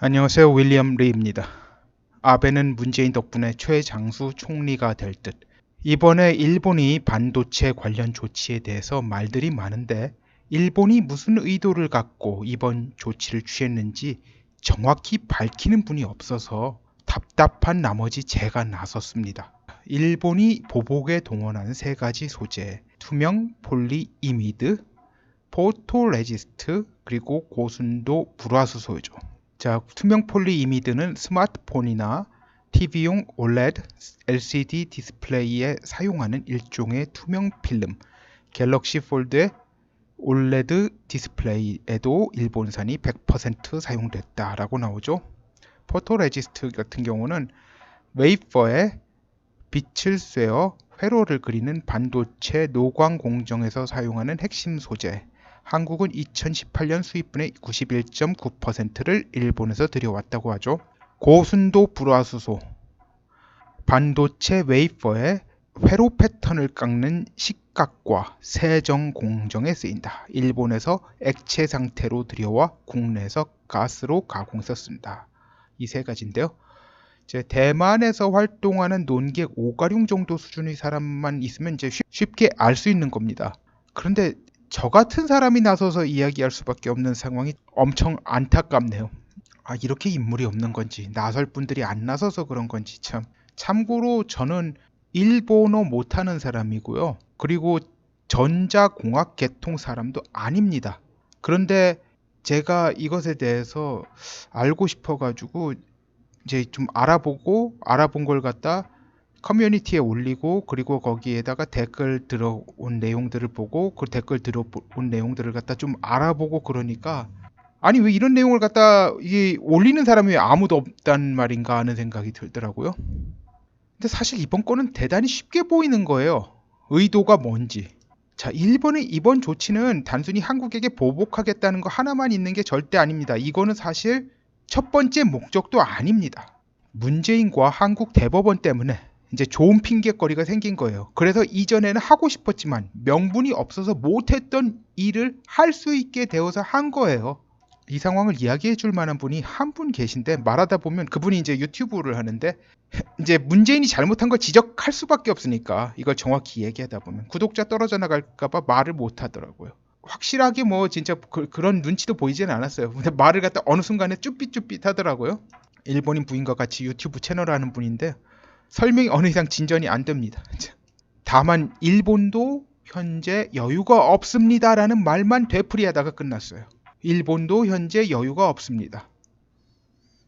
안녕하세요. 윌리엄 리입니다. 아베는 문재인 덕분에 최장수 총리가 될 듯. 이번에 일본이 반도체 관련 조치에 대해서 말들이 많은데 일본이 무슨 의도를 갖고 이번 조치를 취했는지 정확히 밝히는 분이 없어서 답답한 나머지 제가 나섰습니다. 일본이 보복에 동원한 세 가지 소재, 투명 폴리이미드, 포토레지스트, 그리고 고순도 불화수소죠. 자, 투명 폴리이미드는 스마트폰이나 TV용 OLED LCD 디스플레이에 사용하는 일종의 투명 필름, 갤럭시 폴드의 OLED 디스플레이에도 일본산이 100% 사용됐다라고 나오죠. 포토레지스트 같은 경우는 웨이퍼에 빛을 쐬어 회로를 그리는 반도체 노광 공정에서 사용하는 핵심 소재. 한국은 2018년 수입분의 91.9%를 일본에서 들여왔다고 하죠. 고순도 불화수소. 반도체 웨이퍼에 회로 패턴을 깎는 식각과 세정 공정에 쓰인다. 일본에서 액체 상태로 들여와 국내에서 가스로 가공했습니다. 이 세 가지인데요. 대만에서 활동하는 논객 오가룡 정도 수준의 사람만 있으면 이제 쉽게 알 수 있는 겁니다. 그런데 저 같은 사람이 나서서 이야기할 수밖에 없는 상황이 엄청 안타깝네요. 이렇게 인물이 없는 건지, 나설 분들이 안 나서서 그런 건지 참. 참고로 저는 일본어 못하는 사람이고요. 그리고 전자공학 계통 사람도 아닙니다. 그런데 제가 이것에 대해서 알고 싶어가지고 이제 좀 알아본 걸 갖다 커뮤니티에 올리고, 그리고 거기에다가 댓글 들어온 내용들을 보고 그 댓글 들어온 내용들을 갖다 좀 알아보고, 그러니까 아니 왜 이런 내용을 갖다 이게 올리는 사람이 왜 아무도 없단 말인가 하는 생각이 들더라고요. 근데 사실 이번 건은 대단히 쉽게 보이는 거예요. 의도가 뭔지. 자, 일본의 이번 조치는 단순히 한국에게 보복하겠다는 거 하나만 있는 게 절대 아닙니다. 이거는 사실 첫 번째 목적도 아닙니다. 문재인과 한국 대법원 때문에 이제 좋은 핑계거리가 생긴 거예요. 그래서 이전에는 하고 싶었지만 명분이 없어서 못했던 일을 할 수 있게 되어서 한 거예요. 이 상황을 이야기해 줄 만한 분이 한 분 계신데, 말하다 보면 그분이 이제 유튜브를 하는데 이제 문재인이 잘못한 걸 지적할 수밖에 없으니까 이걸 정확히 얘기하다 보면 구독자 떨어져 나갈까봐 말을 못 하더라고요. 확실하게 뭐 진짜 그런 눈치도 보이지는 않았어요. 근데 말을 갖다 어느 순간에 쭈삣쭈삣 하더라고요. 일본인 부인과 같이 유튜브 채널을 하는 분인데 설명이 어느 이상 진전이 안 됩니다. 다만 일본도 현재 여유가 없습니다라는 말만 되풀이하다가 끝났어요. 일본도 현재 여유가 없습니다.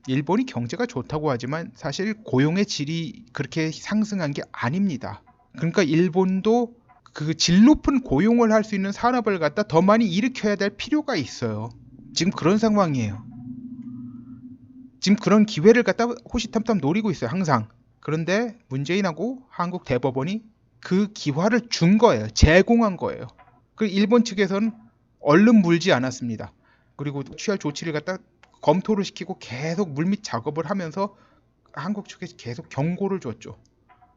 일본이 경제가 좋다고 하지만 사실 고용의 질이 그렇게 상승한 게 아닙니다. 그러니까 일본도 그 질 높은 고용을 할 수 있는 산업을 갖다 더 많이 일으켜야 될 필요가 있어요. 지금 그런 상황이에요. 지금 그런 기회를 갖다 호시탐탐 노리고 있어요, 항상. 그런데 문재인하고 한국 대법원이 그 기회를 준 거예요. 제공한 거예요. 그 일본 측에서는 얼른 물지 않았습니다. 그리고 취할 조치를 갖다 검토를 시키고 계속 물밑 작업을 하면서 한국 측에 계속 경고를 줬죠.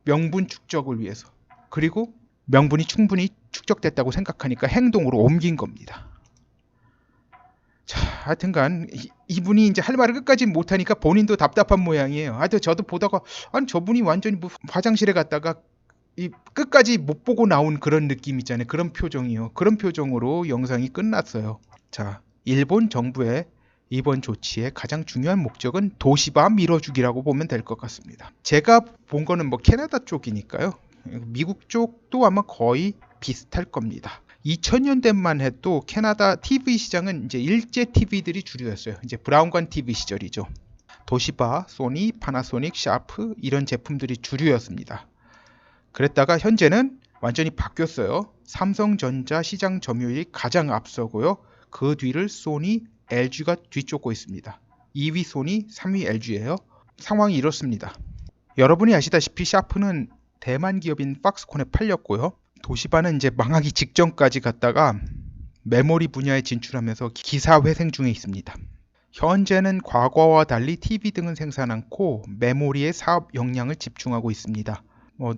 명분 축적을 위해서. 그리고 명분이 충분히 축적됐다고 생각하니까 행동으로 옮긴 겁니다. 자, 하여튼간 이분이 이제 할 말을 끝까지 못하니까 본인도 답답한 모양이에요. 하여튼 저도 보다가 아니 저분이 완전히 뭐 화장실에 갔다가 이 끝까지 못 보고 나온 그런 느낌 있잖아요. 그런 표정이요. 그런 표정으로 영상이 끝났어요. 자, 일본 정부의 이번 조치의 가장 중요한 목적은 도시바 밀어주기라고 보면 될 것 같습니다. 제가 본 거는 뭐 캐나다 쪽이니까요. 미국 쪽도 아마 거의 비슷할 겁니다. 2000년대만 해도 캐나다 TV 시장은 이제 일제 TV들이 주류였어요. 이제 브라운관 TV 시절이죠. 도시바, 소니, 파나소닉, 샤프 이런 제품들이 주류였습니다. 그랬다가 현재는 완전히 바뀌었어요. 삼성전자 시장 점유율이 가장 앞서고요. 그 뒤를 소니, LG가 뒤쫓고 있습니다. 2위 소니, 3위 LG예요. 상황이 이렇습니다. 여러분이 아시다시피 샤프는 대만 기업인 팍스콘에 팔렸고요. 도시바는 이제 망하기 직전까지 갔다가 메모리 분야에 진출하면서 기사회생 중에 있습니다. 현재는 과거와 달리 TV 등은 생산 않고 메모리의 사업 역량을 집중하고 있습니다.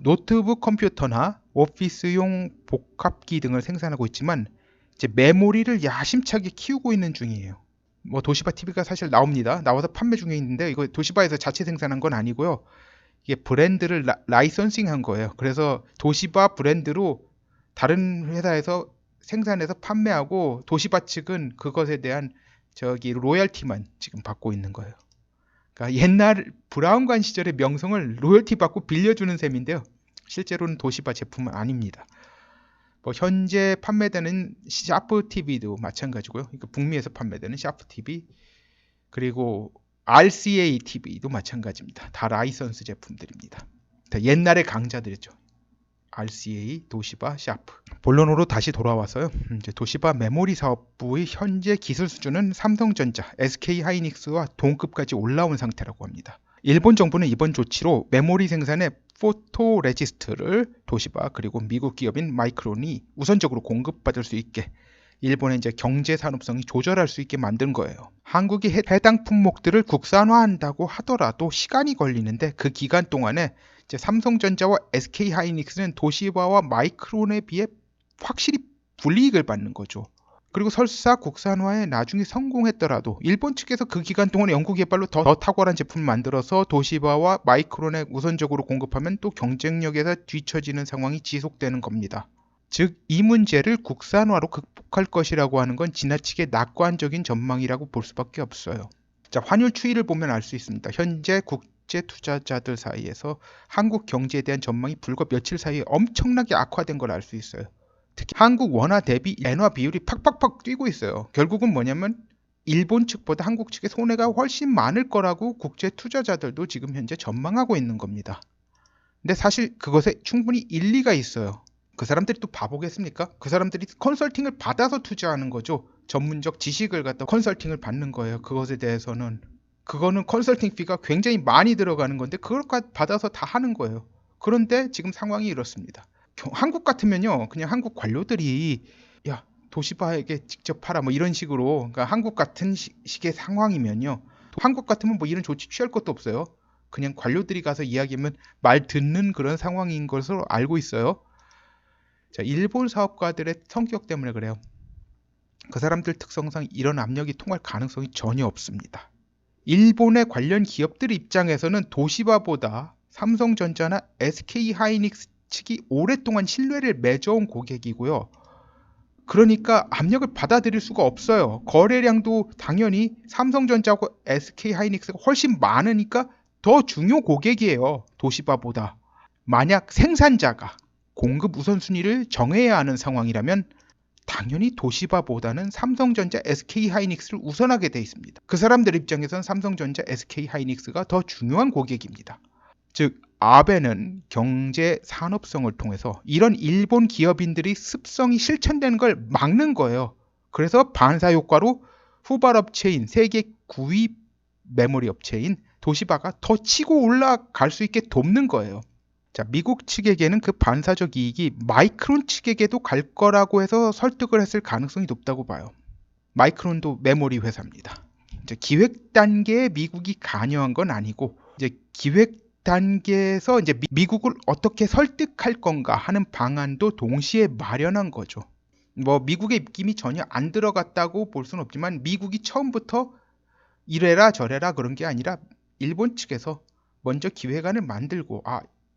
노트북 컴퓨터나 오피스용 복합기 등을 생산하고 있지만 이제 메모리를 야심차게 키우고 있는 중이에요. 뭐 도시바 TV가 사실 나옵니다. 나와서 판매 중에 있는데 이거 도시바에서 자체 생산한 건 아니고요. 이게 브랜드를 라이선싱한 거예요. 그래서 도시바 브랜드로 다른 회사에서 생산해서 판매하고 도시바 측은 그것에 대한 저기 로열티만 지금 받고 있는 거예요. 그러니까 옛날 브라운관 시절의 명성을 로열티 받고 빌려주는 셈인데요. 실제로는 도시바 제품은 아닙니다. 뭐 현재 판매되는 샤프 TV도 마찬가지고요. 그러니까 북미에서 판매되는 샤프 TV 그리고 RCA TV도 마찬가지입니다. 다 라이선스 제품들입니다. 옛날의 강자들이죠. RCA, 도시바, 샤프. 본론으로 다시 돌아와서요. 이제 도시바 메모리 사업부의 현재 기술 수준은 삼성전자, SK하이닉스와 동급까지 올라온 상태라고 합니다. 일본 정부는 이번 조치로 메모리 생산에 포토레지스트를 도시바 그리고 미국 기업인 마이크론이 우선적으로 공급받을 수 있게 일본의 이제 경제 산업성이 조절할 수 있게 만든 거예요. 한국이 해당 품목들을 국산화한다고 하더라도 시간이 걸리는데 그 기간 동안에 이제 삼성전자와 SK하이닉스는 도시바와 마이크론에 비해 확실히 불이익을 받는 거죠. 그리고 설사 국산화에 나중에 성공했더라도 일본 측에서 그 기간 동안에 연구 개발로 더 탁월한 제품을 만들어서 도시바와 마이크론에 우선적으로 공급하면 또 경쟁력에서 뒤처지는 상황이 지속되는 겁니다. 즉, 이 문제를 국산화로 극복할 것이라고 하는 건 지나치게 낙관적인 전망이라고 볼 수밖에 없어요. 자, 환율 추이를 보면 알 수 있습니다. 현재 국제 투자자들 사이에서 한국 경제에 대한 전망이 불과 며칠 사이에 엄청나게 악화된 걸 알 수 있어요. 특히 한국 원화 대비 엔화 비율이 팍팍팍 뛰고 있어요. 결국은 뭐냐면 일본 측보다 한국 측의 손해가 훨씬 많을 거라고 국제 투자자들도 지금 현재 전망하고 있는 겁니다. 근데 사실 그것에 충분히 일리가 있어요. 그 사람들이 또 바보겠습니까? 그 사람들이 컨설팅을 받아서 투자하는 거죠. 전문적 지식을 갖다 컨설팅을 받는 거예요. 그것에 대해서는. 그거는 컨설팅 피가 굉장히 많이 들어가는 건데 그걸 받아서 다 하는 거예요. 그런데 지금 상황이 이렇습니다. 한국 같으면요, 그냥 한국 관료들이 야 도시바에게 직접 팔아 뭐 이런 식으로, 그러니까 한국 같은 식의 상황이면요, 한국 같으면 뭐 이런 조치 취할 것도 없어요. 그냥 관료들이 가서 이야기하면 말 듣는 그런 상황인 것으로 알고 있어요. 자, 일본 사업가들의 성격 때문에 그래요. 그 사람들 특성상 이런 압력이 통할 가능성이 전혀 없습니다. 일본의 관련 기업들 입장에서는 도시바보다 삼성전자나 SK하이닉스 측이 오랫동안 신뢰를 맺어온 고객이고요. 그러니까 압력을 받아들일 수가 없어요. 거래량도 당연히 삼성전자하고 SK하이닉스가 훨씬 많으니까 더 중요 고객이에요. 도시바보다. 만약 생산자가 공급 우선순위를 정해야 하는 상황이라면 당연히 도시바보다는 삼성전자, SK하이닉스를 우선하게 돼 있습니다. 그 사람들 입장에서는 삼성전자, SK하이닉스가 더 중요한 고객입니다. 즉, 아베는 경제 산업성을 통해서 이런 일본 기업인들이 습성이 실천되는 걸 막는 거예요. 그래서 반사 효과로 후발업체인 세계 9위 메모리 업체인 도시바가 더 치고 올라갈 수 있게 돕는 거예요. 자, 미국 측에게는 그 반사적 이익이 마이크론 측에게도 갈 거라고 해서 설득을 했을 가능성이 높다고 봐요. 마이크론도 메모리 회사입니다. 이제 기획 단계에 미국이 관여한 건 아니고 이제 기획 단계에서 이제 미국을 어떻게 설득할 건가 하는 방안도 동시에 마련한 거죠. 뭐 미국의 입김이 전혀 안 들어갔다고 볼 수는 없지만 미국이 처음부터 이래라 저래라 그런 게 아니라 일본 측에서 먼저 기획안을 만들고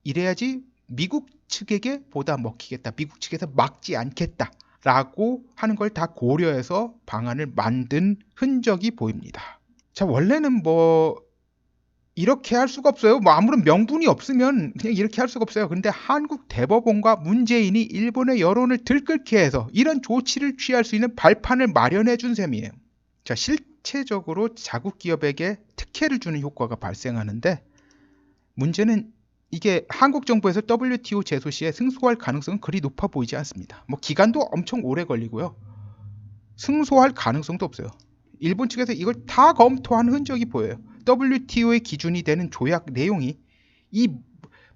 이래야지 미국 측에게 보다 먹히겠다, 미국 측에서 막지 않겠다 라고 하는 걸 다 고려해서 방안을 만든 흔적이 보입니다. 자, 원래는 뭐 이렇게 할 수가 없어요. 뭐 아무런 명분이 없으면 그냥 이렇게 할 수가 없어요. 근데 한국 대법원과 문재인이 일본의 여론을 들끓게 해서 이런 조치를 취할 수 있는 발판을 마련해 준 셈이에요. 자, 실체적으로 자국 기업에게 특혜를 주는 효과가 발생하는데 문제는 이게 한국 정부에서 WTO 제소 시에 승소할 가능성은 그리 높아 보이지 않습니다. 뭐 기간도 엄청 오래 걸리고요. 승소할 가능성도 없어요. 일본 측에서 이걸 다 검토한 흔적이 보여요. WTO의 기준이 되는 조약 내용이 이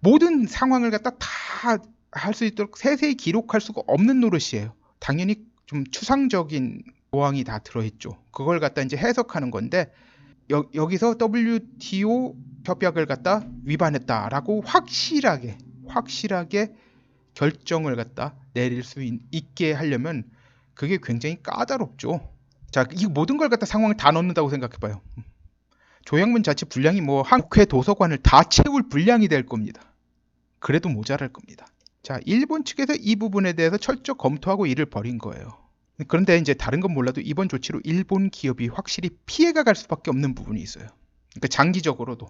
모든 상황을 갖다 다 할 수 있도록 세세히 기록할 수가 없는 노릇이에요. 당연히 좀 추상적인 조항이 다 들어있죠. 그걸 갖다 이제 해석하는 건데 여기서 WTO 협약을 갖다 위반했다라고 확실하게 결정을 갖다 내릴 수 있게 하려면 그게 굉장히 까다롭죠. 자, 이 모든 걸 갖다 상황을 다 넣는다고 생각해봐요. 조형문 자체 분량이 뭐 한국회 도서관을 다 채울 분량이 될 겁니다. 그래도 모자랄 겁니다. 자, 일본 측에서 이 부분에 대해서 철저히 검토하고 일을 벌인 거예요. 그런데 이제 다른 건 몰라도 이번 조치로 일본 기업이 확실히 피해가 갈 수밖에 없는 부분이 있어요. 그러니까 장기적으로도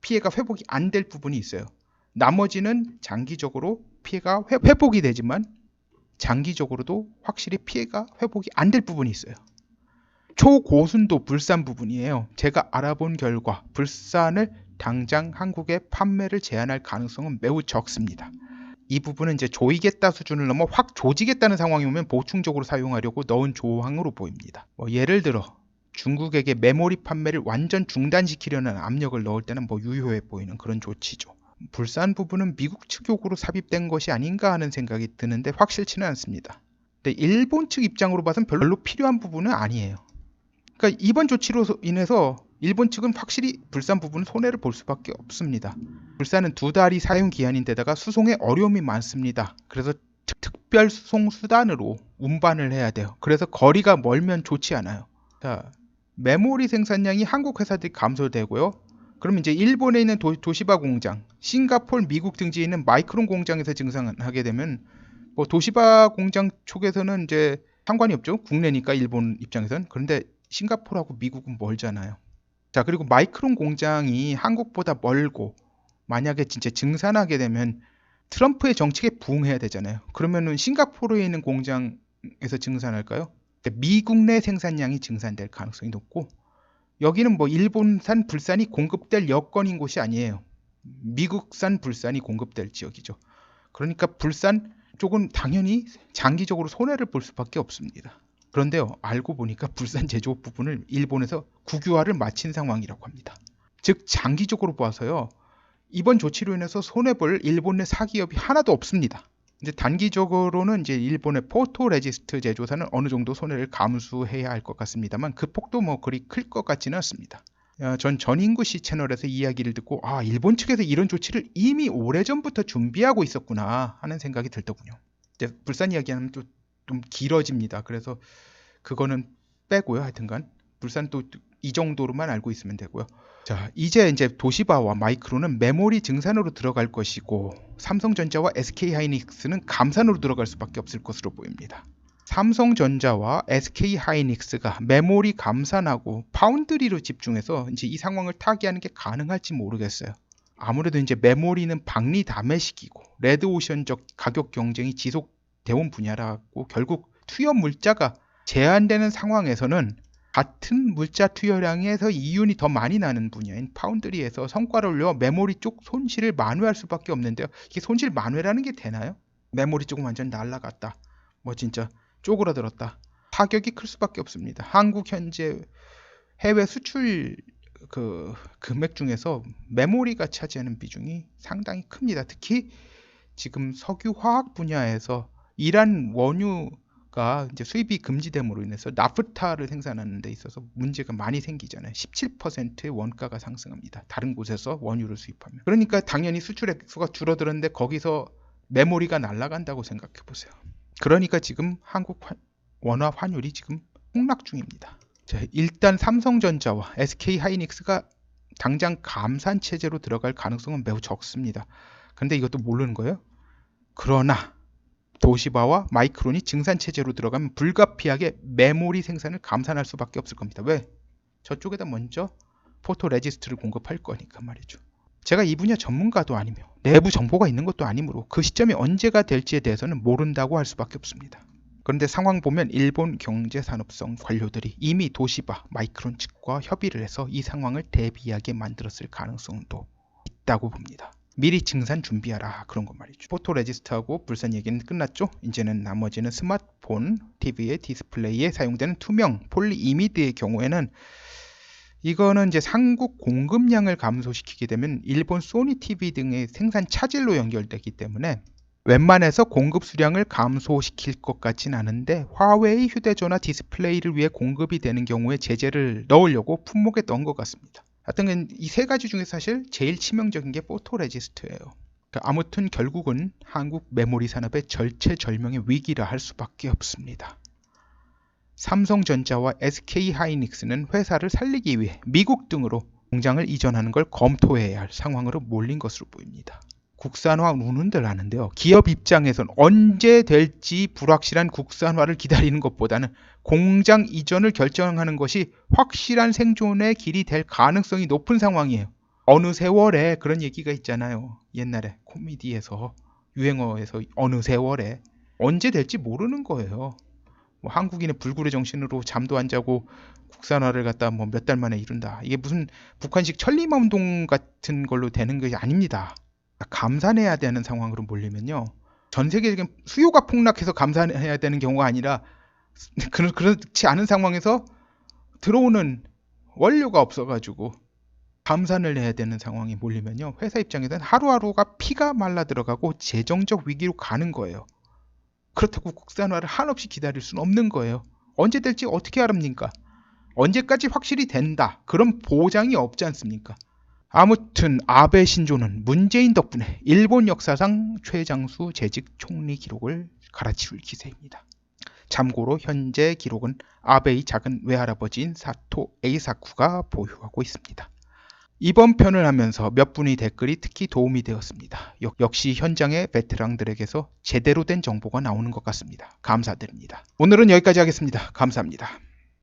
피해가 회복이 안 될 부분이 있어요. 나머지는 장기적으로 피해가 회복이 되지만 장기적으로도 확실히 피해가 회복이 안 될 부분이 있어요. 초고순도 불산 부분이에요. 제가 알아본 결과 불산을 당장 한국에 판매를 제한할 가능성은 매우 적습니다. 이 부분은 이제 조이겠다 수준을 넘어 확 조지겠다는 상황이 오면 보충적으로 사용하려고 넣은 조항으로 보입니다. 예를 들어 중국에게 메모리 판매를 완전 중단시키려는 압력을 넣을 때는 유효해 보이는 그런 조치죠. 불산 부분은 미국 측 요구로 삽입된 것이 아닌가 하는 생각이 드는데 확실치는 않습니다. 근데 일본 측 입장으로 봐서는 별로 필요한 부분은 아니에요. 그러니까 이번 조치로 인해서 일본 측은 확실히 불산 부분은 손해를 볼 수밖에 없습니다. 불산은 2달이 사용 기한인데다가 수송에 어려움이 많습니다. 그래서 특별 수송 수단으로 운반을 해야 돼요. 그래서 거리가 멀면 좋지 않아요. 자, 메모리 생산량이 한국 회사들이 감소되고요. 그럼 이제 일본에 있는 도시바 공장, 싱가포르, 미국 등지에 있는 마이크론 공장에서 증산하게 되면 도시바 공장 쪽에서는 이제 상관이 없죠. 국내니까 일본 입장에서는. 그런데 싱가포르하고 미국은 멀잖아요. 자, 그리고 마이크론 공장이 한국보다 멀고 만약에 진짜 증산하게 되면 트럼프의 정책에 부응해야 되잖아요. 그러면은 싱가포르에 있는 공장에서 증산할까요? 미국 내 생산량이 증산될 가능성이 높고 여기는 일본산 불산이 공급될 여건인 곳이 아니에요. 미국산 불산이 공급될 지역이죠. 그러니까 불산 쪽은 당연히 장기적으로 손해를 볼 수밖에 없습니다. 그런데요, 알고 보니까 불산 제조업 부분을 일본에서 국유화를 마친 상황이라고 합니다. 즉 장기적으로 봐서요, 이번 조치로 인해서 손해볼 일본 내 사기업이 하나도 없습니다. 이제 단기적으로는 이제 일본의 포토레지스트 제조사는 어느 정도 손해를 감수해야 할 것 같습니다만 그 폭도 그리 클 것 같지는 않습니다. 전 전인구 씨 채널에서 이야기를 듣고 일본 측에서 이런 조치를 이미 오래전부터 준비하고 있었구나 하는 생각이 들더군요. 이제 불산 이야기하면 좀 길어집니다. 그래서 그거는 빼고요. 하여튼간 불산 또 이 정도로만 알고 있으면 되고요. 자, 이제 도시바와 마이크론은 메모리 증산으로 들어갈 것이고 삼성전자와 SK하이닉스는 감산으로 들어갈 수밖에 없을 것으로 보입니다. 삼성전자와 SK하이닉스가 메모리 감산하고 파운드리로 집중해서 이제 이 상황을 타개하는 게 가능할지 모르겠어요. 아무래도 이제 메모리는 박리 다매식이고 레드오션적 가격 경쟁이 지속되온 분야라고 결국 투여 물자가 제한되는 상황에서는 같은 물자 투여량에서 이윤이 더 많이 나는 분야인 파운드리에서 성과를 올려 메모리 쪽 손실을 만회할 수밖에 없는데요. 이게 손실 만회라는 게 되나요? 메모리 쪽은 완전 날라갔다. 진짜 쪼그라들었다. 타격이 클 수밖에 없습니다. 한국 현재 해외 수출 금액 중에서 메모리가 차지하는 비중이 상당히 큽니다. 특히 지금 석유 화학 분야에서 이란 원유가 이제 수입이 금지됨으로 인해서 나프타를 생산하는 데 있어서 문제가 많이 생기잖아요. 17%의 원가가 상승합니다. 다른 곳에서 원유를 수입하면. 그러니까 당연히 수출액 수가 줄어들었는데 거기서 메모리가 날아간다고 생각해 보세요. 그러니까 지금 한국 원화 환율이 지금 폭락 중입니다. 자, 일단 삼성전자와 SK하이닉스가 당장 감산 체제로 들어갈 가능성은 매우 적습니다. 근데 이것도 모르는 거예요. 그러나 도시바와 마이크론이 증산 체제로 들어가면 불가피하게 메모리 생산을 감산할 수밖에 없을 겁니다. 왜? 저쪽에다 먼저 포토레지스트를 공급할 거니까 말이죠. 제가 이 분야 전문가도 아니며 내부 정보가 있는 것도 아니므로 그 시점이 언제가 될지에 대해서는 모른다고 할 수밖에 없습니다. 그런데 상황 보면 일본 경제산업성 관료들이 이미 도시바, 마이크론 측과 협의를 해서 이 상황을 대비하게 만들었을 가능성도 있다고 봅니다. 미리 증산 준비하라 그런 거 말이죠. 포토레지스트하고 불산 얘기는 끝났죠. 이제는 나머지는 스마트폰, TV의 디스플레이에 사용되는 투명 폴리이미드의 경우에는 이거는 이제 한국 공급량을 감소시키게 되면 일본 소니 TV 등의 생산 차질로 연결되기 때문에 웬만해서 공급 수량을 감소시킬 것 같진 않은데 화웨이 휴대전화 디스플레이를 위해 공급이 되는 경우에 제재를 넣으려고 품목에 넣은 것 같습니다. 하여튼 이 세 가지 중에 사실 제일 치명적인 게 포토레지스트예요. 아무튼 결국은 한국 메모리 산업의 절체절명의 위기라 할 수밖에 없습니다. 삼성전자와 SK하이닉스는 회사를 살리기 위해 미국 등으로 공장을 이전하는 걸 검토해야 할 상황으로 몰린 것으로 보입니다. 국산화 운운들 하는데요. 기업 입장에선 언제 될지 불확실한 국산화를 기다리는 것보다는 공장 이전을 결정하는 것이 확실한 생존의 길이 될 가능성이 높은 상황이에요. 어느 세월에 그런 얘기가 있잖아요. 옛날에 코미디에서 유행어에서 어느 세월에 언제 될지 모르는 거예요. 뭐 한국인의 불굴의 정신으로 잠도 안 자고 국산화를 갖다 뭐 몇 달 만에 이룬다. 이게 무슨 북한식 천리마운동 같은 걸로 되는 것이 아닙니다. 감산해야 되는 상황으로 몰리면요. 전 세계적인 수요가 폭락해서 감산해야 되는 경우가 아니라 그렇지 않은 상황에서 들어오는 원료가 없어가지고 감산을 해야 되는 상황이 몰리면요. 회사 입장에서는 하루하루가 피가 말라 들어가고 재정적 위기로 가는 거예요. 그렇다고 국산화를 한없이 기다릴 수는 없는 거예요. 언제 될지 어떻게 알합니까? 언제까지 확실히 된다. 그런 보장이 없지 않습니까? 아무튼 아베 신조는 문재인 덕분에 일본 역사상 최장수 재직 총리 기록을 갈아치울 기세입니다. 참고로 현재 기록은 아베의 작은 외할아버지인 사토 에이사쿠가 보유하고 있습니다. 이번 편을 하면서 몇 분의 댓글이 특히 도움이 되었습니다. 역시 현장의 베테랑들에게서 제대로 된 정보가 나오는 것 같습니다. 감사드립니다. 오늘은 여기까지 하겠습니다. 감사합니다.